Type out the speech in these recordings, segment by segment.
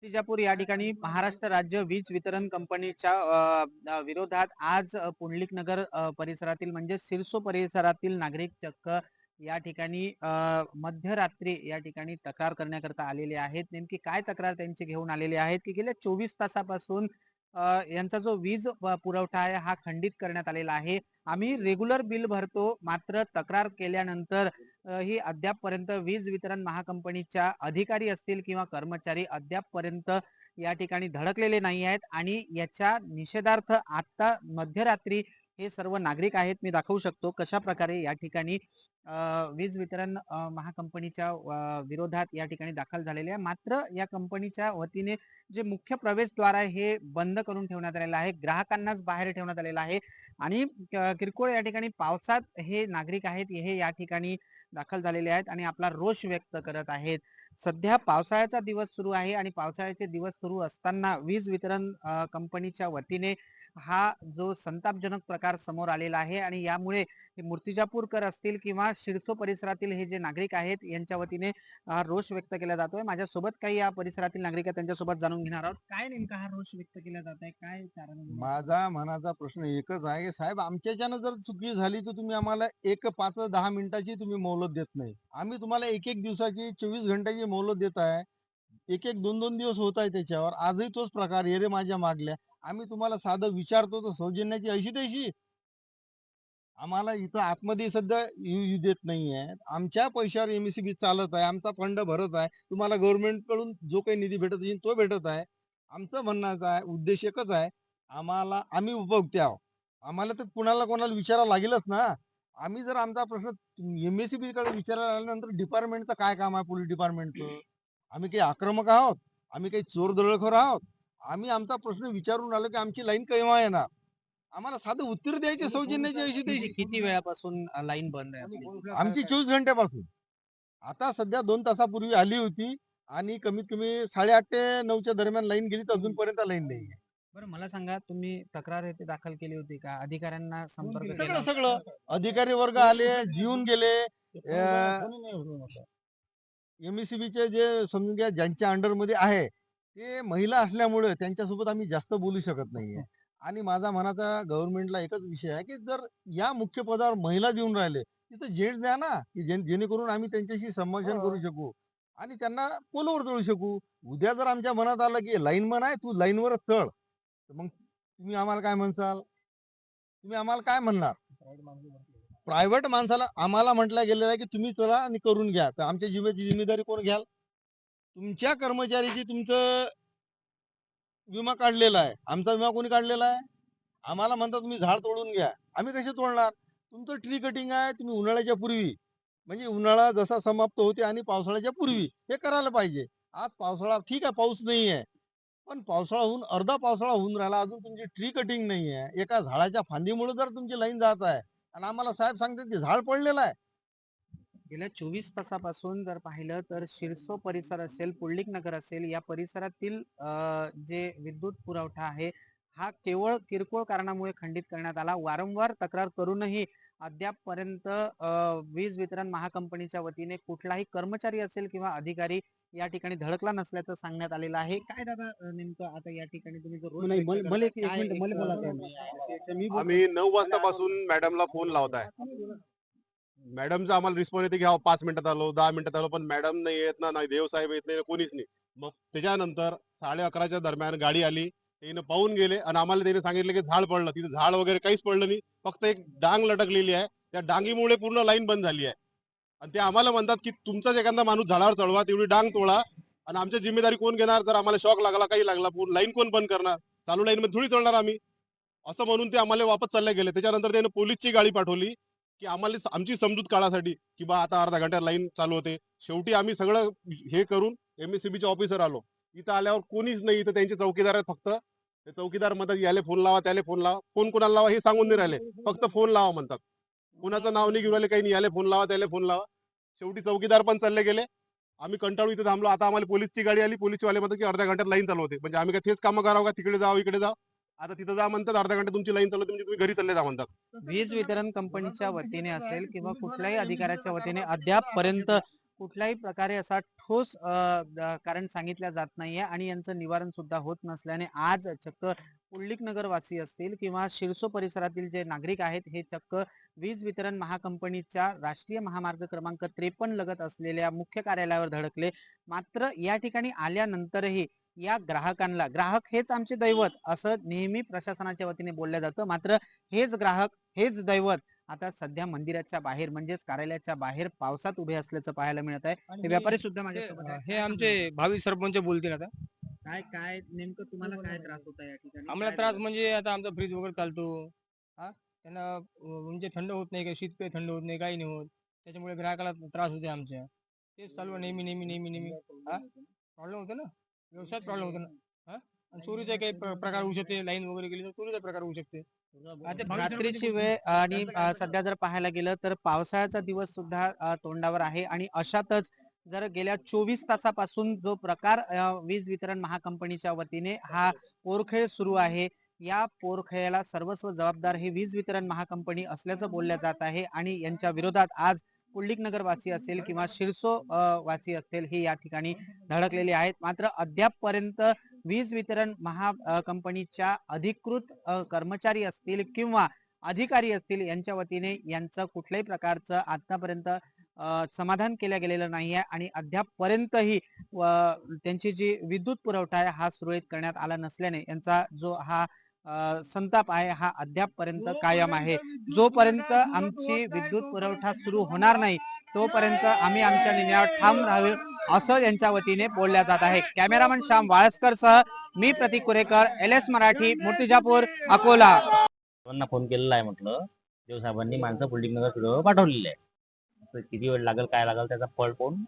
मूर्तिजापूर या ठिकाणी महाराष्ट्र राज्य वीज वितरण कंपनीच्या विरोधात आज पुंडलिक नगर परिसरातील म्हणजे सिरसो परिसरातील नागरिक चक्क या ठिकाणी मध्यरात्री या ठिकाणी तक्रार करण्याकरता आलेले आहेत. नेमकी काय तक्रार त्यांची घेऊन आलेले आहेत की गेल्या 24 तासापासून यांचा जो वीज पुरवठा आहे हा खंडित करण्यात आलेला आहे. आम्ही रेग्युलर बिल भरतो, मात्र तक्रार केल्यानंतर ही अद्यापपर्यंत वीज वितरण महाकंपनीच्या अधिकारी असतील किंवा कर्मचारी अद्यापपर्यंत या ठिकाणी धडकलेले नाही आहेत आणि याच्या निषेधार्थ आता मध्यरात्री हे सर्व नागरिक आहेत. मी दाखवू शकतो कशा प्रकारे या ठिकाणी वीज वितरण महाकंपनीच्या विरोधात या ठिकाणी दाखल झालेले आहे. मात्र या कंपनीच्या वतीने जे मुख्य प्रवेशद्वार आहे हे बंद करून ठेवण्यात आलेलं आहे. ग्राहकांनाच बाहेर ठेवण्यात आलेलं आहे आणि किरकोळ या ठिकाणी पावसात हे नागरिक आहेत हे या ठिकाणी दाखल झालेले आहेत आणि आपला रोष व्यक्त करत आहेत. सध्या पावसाळ्याचा दिवस सुरू आहे आणि पावसाळ्याचे दिवस सुरू असताना वीज वितरण कंपनीच्या वतीने हा जो संतापजनक प्रकार समोर आलेला आहे आणि यामुळे मूर्तिजापूरकर असतील किंवा शिरसो परिसरातील हे जे नागरिक आहेत यांच्या वतीने रोष व्यक्त केला जातोय. माझ्यासोबत काही या परिसरातील नागरिक आहेत, त्यांच्यासोबत जाणून घेणार आहोत. काय नेमका हा रोष व्यक्त केला जात आहे, काय कारण आहे? माझा मनाचा प्रश्न एकच आहे की साहेब आमच्याच्यानं जर चुकी झाली तर तुम्ही आम्हाला एक 5-10 मिनिटाची तुम्ही मोलत देत नाही. आम्ही तुम्हाला एक एक दिवसाची 24 घंट्याची मोलत देत आहे. एक एक 2-2 दिवस होत आहे त्याच्यावर. आजही तोच प्रकार ये रे माझ्या मागल्या. आम्ही तुम्हाला साधं विचारतो तर सौजन्याची अशी तशी आम्हाला इथं आतमध्ये सध्या येऊ देत नाहीये. आमच्या पैशावर एमएससीबी चालत आहे. आमचा फंड भरत आहे. तुम्हाला गव्हर्नमेंट कडून जो काही निधी भेटत असेल तो भेटत आहे. आमचं म्हणण्याचं आहे उद्देश एकच आहे. आम्ही उपभोक्ते आहोत. आम्हाला तर कुणाला कोणाला विचारावं लागेलच ना. आम्ही जर आमचा प्रश्न एमएससीबी कडे विचारायला आल्यानंतर डिपार्टमेंटचं काय काम आहे पोलीस डिपार्टमेंटचं? आम्ही काही आक्रमक आहोत? आम्ही काही चोर दरोडेखोर आहोत? आम्ही आमचा प्रश्न विचारून आलो की आमची लाईन केव्हा येणार? आम्हाला साधं उत्तर द्यायचे सौजन्याची अशी किती तशी. किती वेळापासून लाईन बंद आहे आपली? आमची 24 घंट्यापासून. आता सध्या 2 तासापूर्वी आली होती आणि कमीत कमी 8:30 ते 9च्या दरम्यान लाईन गेली तर अजूनपर्यंत लाईन नाहीये. बरं, मला सांगा, तुम्ही तक्रार येथे दाखल केली होती का? अधिकाऱ्यांना संपर्क केला सगळं होता? सगळं अधिकारी वर्ग आले, जीवन गेले. एमएससीबीचे जे समजून घ्या ज्यांच्या अंडरमध्ये आहे, ते महिला असल्यामुळे त्यांच्यासोबत आम्ही जास्त बोलू शकत नाहीये. आणि माझा मनाचा गव्हर्नमेंटला एकच विषय आहे, की जर या मुख्य पदावर महिला देऊन राहिले, तिथं जेंट्स द्या ना, की जेणेकरून आम्ही त्यांच्याशी संभाषण करू शकू आणि त्यांना पोलवर चढू शकू. उद्या जर आमच्या मनात आलं, की लाईनमन आहे, तू लाईनवरच चढ, तर मग तुम्ही आम्हाला काय म्हणसाल? तुम्ही आम्हाला काय म्हणणार? प्रायव्हेट माणसाला आम्हाला म्हटलं गेलेलं आहे, की तुम्ही चला आणि करून घ्या. तर आमच्या जिम्मेदारी कोण घ्याल? तुमच्या कर्मचारीची तुमचं विमा काढलेला आहे. आमचा विमा कोणी काढलेला आहे? आम्हाला म्हणतात तुम्ही झाड तोडून घ्या. आम्ही कसे तोडणार? तुमचं ट्री कटिंग आहे तुम्ही उन्हाळ्याच्या पूर्वी, म्हणजे उन्हाळा जसा समाप्त होते आणि पावसाळ्याच्या पूर्वी हे करायला पाहिजे. आज पावसाळा ठीक आहे, पाऊस नाही आहे. पण पावसाळा होऊन अर्धा पावसाळा होऊन राहिला, अजून तुमची ट्री कटिंग नाही आहे. एका झाडाच्या फांदीमुळे जर तुमची लाईन जात आहे आणि आम्हाला साहेब सांगतात की झाड पडलेलं आहे. गेल्या 24 तासापासून जर पाहिलं तर शिरसो परिसर असेल, पुंडलिक नगर असेल, या परिसरातील जे विद्युत पुरवठा आहे हा केवळ किरकोळ कारणामुळे खंडित करण्यात आला. वारंवार तक्रार करूनही अद्यापपर्यंत वीज वितरण महाकंपनीच्या वतीने कुठलाही कर्मचारी असेल किंवा अधिकारी या ठिकाणी धडकला नसल्याचं सांगण्यात आलेलं आहे. काय दादा, नेमकं आता या ठिकाणी तुम्ही जो रोष व्यक्त करताय, काय आम्ही 9 वाजतापासून मॅडमला फोन लावत आहे. मॅडमचा आम्हाला रिस्पॉन्स येते की हा 5 मिनिटात आलो, 10 मिनिटात आलो, पण मॅडम नाही येत ना, नाही देवसाहेब येत नाही, कोणीच नाही. मग त्याच्यानंतर 11:30च्या दरम्यान गाडी आली, त्यानं पाहून गेले आणि आम्हाला त्याने सांगितलं की झाड पडलं. तिथे झाड वगैरे काहीच पडलं नाही, फक्त एक डांग लटकलेली आहे. त्या डांगीमुळे पूर्ण लाईन बंद झाली आहे. आणि ते आम्हाला म्हणतात की तुमचाच एखादा माणूस झाडावर चढवा, तेवढी डांग तोडा आणि आमची जिम्मेदारी कोण घेणार? जर आम्हाला शॉक लागला, काही लागला, पूर्ण लाईन कोण बंद करणार? चालू लाईन मध्ये थोडी चढणार आम्ही. असं म्हणून ते आम्हाला वापस चालले गेले. त्याच्यानंतर त्याने पोलीसची गाडी पाठवली की आम्हाला आमची समजूत काढासाठी की बा आता अर्धा घंटा लाईन चालू होते. शेवटी आम्ही सगळं हे करून एमएससीबीचे ऑफिसर आलो. इथं आल्यावर कोणीच नाही, इथं त्यांचे चौकीदार आहेत फक्त. ते चौकीदार म्हणतात याले फोन लावा, त्याला फोन लावा. फोन कोणाला लावा हे सांगून नाही राहिले, फक्त फोन लावा म्हणतात. कुणाचं नाव नाही घेऊन राहिले, काही नाही, याले फोन लावा, त्याला फोन लावा. शेवटी चौकीदार पण चालले गेले. आम्ही कंटाळू इथे थांबलो. आता आम्हाला पोलीसची गाडी आली. पोलीसवाले म्हणतात की अर्ध्या घंट्यात लाईन चालू होते. म्हणजे आम्ही काय तेच कामं करावं का? तिकडे जावं, इकडे जावं. आता तिथं जा म्हणतात, अर्ध्या घंटा तुमची लाईन चालू होते, म्हणजे तुम्ही घरी चालले जा म्हणतात. वीज वितरण कंपनीच्या वतीने असेल किंवा कुठल्याही अधिकाऱ्याच्या वतीने अद्याप पर्यंत कुठल्याही प्रकारे असा ठोस कारण सांगितलं जात नाहीये आणि यांचं निवारण सुद्धा होत नसल्याने आज चक्क पुंडलिक नगरवासी असतील किंवा शिरसो परिसरातील जे नागरिक आहेत हे चक्क वीज वितरण महाकंपनीच्या राष्ट्रीय महामार्ग क्रमांक 53 लगत असलेल्या मुख्य कार्यालयावर धडकले. मात्र या ठिकाणी आल्यानंतरही या ग्राहकांना, ग्राहक हेच आमचे दैवत असं नेहमी प्रशासनाच्या वतीने बोललं जातं. मात्र हेच ग्राहक, हेच दैवत आता सध्या मंदिराच्या बाहेर म्हणजेच कार्यालयाच्या बाहेर पावसात उभे असल्याचं पाहायला मिळत आहे. हे व्यापारी सुद्धा माझ्यासोबत आहेत. हे आमचे भावी सरपंच बोलतील आता. काय काय नेमकं तुम्हाला काय त्रास होत आहे या ठिकाणी? आम्हाला काय त्रास म्हणजे आता आमचा फ्रीज वगैरे चालतो. हा त्यांना म्हणजे थंड होत नाही, काही शीतपेय थंड होत नाही, काही नाही होत. त्याच्यामुळे ग्राहकाला त्रास होते आमच्या. तेच चालू आहे नेहमी नेहमी नेहमी नेहमी. प्रॉब्लेम होतो ना, व्यवसायात प्रॉब्लेम होतो ना. आणि चोरीचा काही प्रकार होऊ शकते, लाईन वगैरे गेली तर चोरीचा प्रकार होऊ शकते. रात्रीची वेळ आणि सध्या जर पाहायला गेलं तर पावसाळ्याचा दिवस सुद्धा तोंडावर आहे आणि अशातच जर गेल्या 24 तासापासून जो प्रकार वीज वितरण महाकंपनीच्या वतीने हा पोरखेळ सुरू आहे. या पोरखेळाला सर्वस्व जबाबदार हे वीज वितरण महाकंपनी असल्याचं बोललं जात आहे आणि यांच्या विरोधात आज पुंडलिक नगर वासी असेल किंवा शिरसो वासी असेल हे या ठिकाणी धडकलेले आहेत. मात्र अद्यापपर्यंत वीज वितरण कंपनीच्या अधिकृत कर्मचारी असतील किंवा अधिकारी असतील यांच्या वतीने यांचं कुठल्याही प्रकारचं आतापर्यंत समाधान केलं गेलेलं नाही आहे आणि अद्यापपर्यंतही त्यांची जी विद्युत पुरवठा आहे हा सुरळीत करण्यात आला नसल्याने यांचा जो हा संताप आहे हा अद्यापपर्यंत कायम आहे. जोपर्यंत आमची विद्युत पुरवठा सुरू होणार नाही तोपर्यंत आम्ही आमच्या निर्णयावर ठाम राहावे असं यांच्या वतीने बोलल्या जात आहे. कॅमेरामन श्याम वाळस्कर सह मी प्रतीक कुरेकर, LS मराठी, मूर्तिजापूर, अकोला. फोन केलेला आहे म्हटलं देवसाहेबांनी माणसं पुंडलिक नगर फिरवायला पाठवलेली आहे. तर किती वेळ लागेल काय लागेल त्याचा फळ पाहून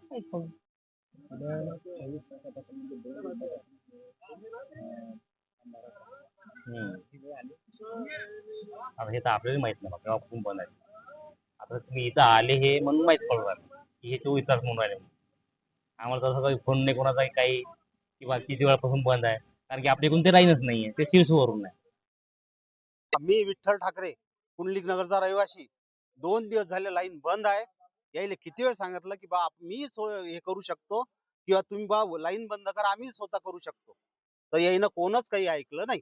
आता हे तर आपल्याला माहित नाही केव्हापासून बंद आहे. आता तुम्ही इथं आले हे म्हणून माहित पडू राहिलं की हे 24 तास म्हणून राहिले. आम्हाला तसं काही फोन नाही कोणाचा काही किंवा किती वेळापासून बंद आहे, कारण की आपल्याकडून ते लाईनच नाहीये, ते शिरसूवरून आहे. मी विठ्ठल ठाकरे, पुंडलिक नगरचा रहिवासी. 2 दिवस झाले लाईन बंद आहे. यायले किती वेळ सांगितलं की बा मी हे करू शकतो किंवा तुम्ही बा लाईन बंद करा, आम्ही स्वतः करू शकतो. तर यायनं कोणच काही ऐकलं नाही.